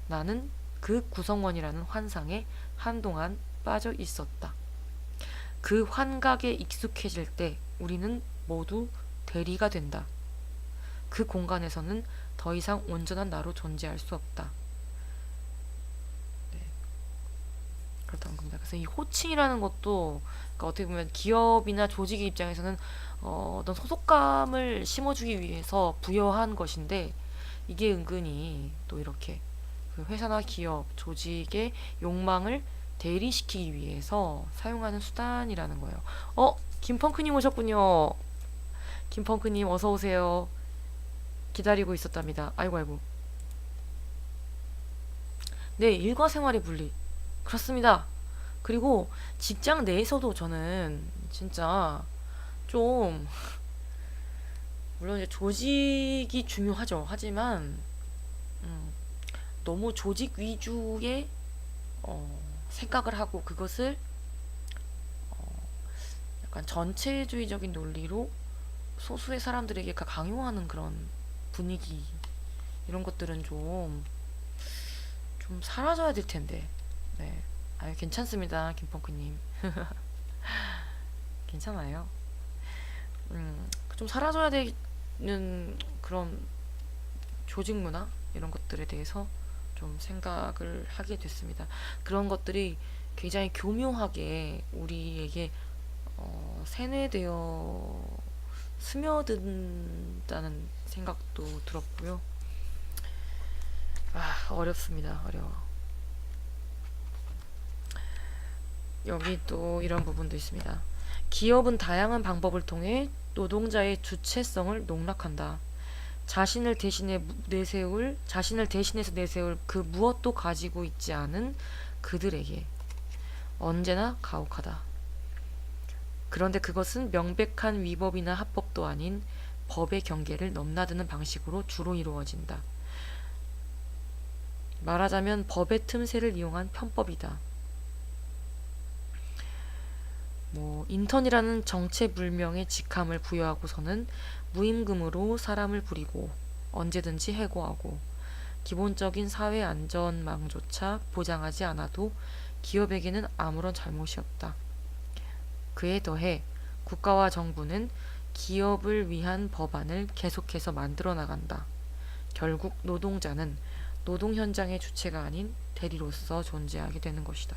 Speaker 1: 나는 그 구성원이라는 환상에 한동안 빠져 있었다. 그 환각에 익숙해질 때 우리는 모두 대리가 된다. 그 공간에서는 더 이상 온전한 나로 존재할 수 없다. 네. 그렇다는 겁니다. 그래서 이 호칭이라는 것도 그러니까 어떻게 보면 기업이나 조직의 입장에서는 어떤 소속감을 심어주기 위해서 부여한 것인데, 이게 은근히 또 이렇게 그 회사나 기업, 조직의 욕망을 대리시키기 위해서 사용하는 수단이라는 거예요. 김펑크님 오셨군요. 김펑크님 어서 오세요. 기다리고 있었답니다. 아이고 아이고. 네, 일과 생활의 분리. 그렇습니다. 그리고 직장 내에서도 저는 진짜 좀 물론 이제 조직이 중요하죠. 하지만 음, 너무 조직 위주의 생각을 하고 그것을 약간 전체주의적인 논리로 소수의 사람들에게 강요하는 그런 분위기 이런 것들은 좀 사라져야 될 텐데. 네. 아유, 괜찮습니다, 김펑크님. 괜찮아요. 좀 사라져야 되는 그런 조직 문화 이런 것들에 대해서 좀 생각을 하게 됐습니다. 그런 것들이 굉장히 교묘하게 우리에게 세뇌되어 스며든다는 생각도 들었고요. 어렵습니다. 어려워. 여기 또 이런 부분도 있습니다. 기업은 다양한 방법을 통해 노동자의 주체성을 농락한다. 자신을 대신해서 내세울 그 무엇도 가지고 있지 않은 그들에게 언제나 가혹하다. 그런데 그것은 명백한 위법이나 합법도 아닌 법의 경계를 넘나드는 방식으로 주로 이루어진다. 말하자면 법의 틈새를 이용한 편법이다. 인턴이라는 정체불명의 직함을 부여하고서는 무임금으로 사람을 부리고 언제든지 해고하고 기본적인 사회 안전망조차 보장하지 않아도 기업에게는 아무런 잘못이 없다. 그에 더해 국가와 정부는 기업을 위한 법안을 계속해서 만들어 나간다. 결국 노동자는 노동 현장의 주체가 아닌 대리로서 존재하게 되는 것이다.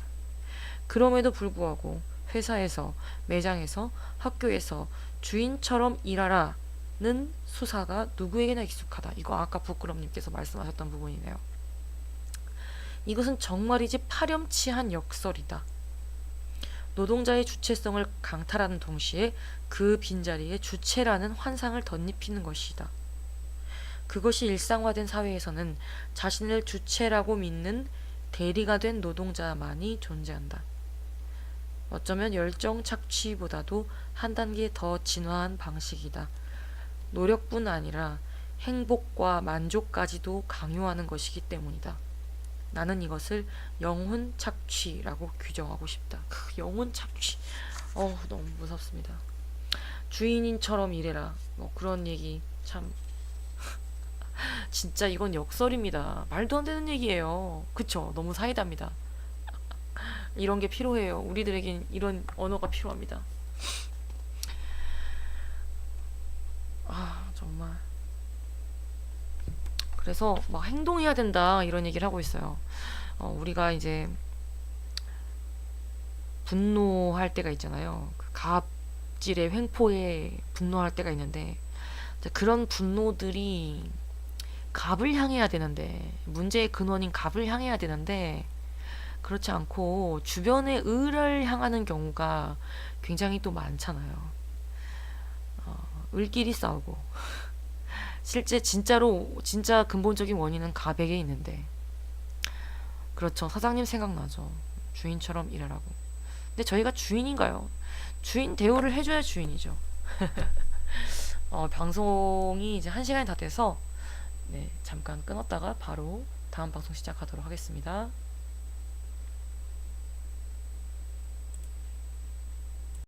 Speaker 1: 그럼에도 불구하고 회사에서, 매장에서, 학교에서 주인처럼 일하라는 수사가 누구에게나 익숙하다. 이거 아까 부끄럼님께서 말씀하셨던 부분이네요. 이것은 정말이지 파렴치한 역설이다. 노동자의 주체성을 강탈하는 동시에 그 빈자리에 주체라는 환상을 덧입히는 것이다. 그것이 일상화된 사회에서는 자신을 주체라고 믿는 대리가 된 노동자만이 존재한다. 어쩌면 열정 착취보다도 한 단계 더 진화한 방식이다. 노력뿐 아니라 행복과 만족까지도 강요하는 것이기 때문이다. 나는 이것을 영혼 착취라고 규정하고 싶다. 영혼 착취. 너무 무섭습니다. 주인인처럼 일해라. 그런 얘기 참 진짜 이건 역설입니다. 말도 안 되는 얘기예요. 그쵸? 너무 사이다입니다. 이런 게 필요해요. 우리들에겐 이런 언어가 필요합니다. 정말. 그래서 막 행동해야 된다 이런 얘기를 하고 있어요. 우리가 이제 분노할 때가 있잖아요. 그 갑질의 횡포에 분노할 때가 있는데 그런 분노들이 갑을 향해야 되는데 문제의 근원인 갑을 향해야 되는데 그렇지 않고 주변의 을을 향하는 경우가 굉장히 또 많잖아요. 을끼리 싸우고 실제 진짜 근본적인 원인은 갑에게 있는데 그렇죠. 사장님 생각나죠. 주인처럼 일하라고. 근데 저희가 주인인가요? 주인 대우를 해줘야 주인이죠. 방송이 이제 1시간이 다 돼서 네, 잠깐 끊었다가 바로 다음 방송 시작하도록 하겠습니다.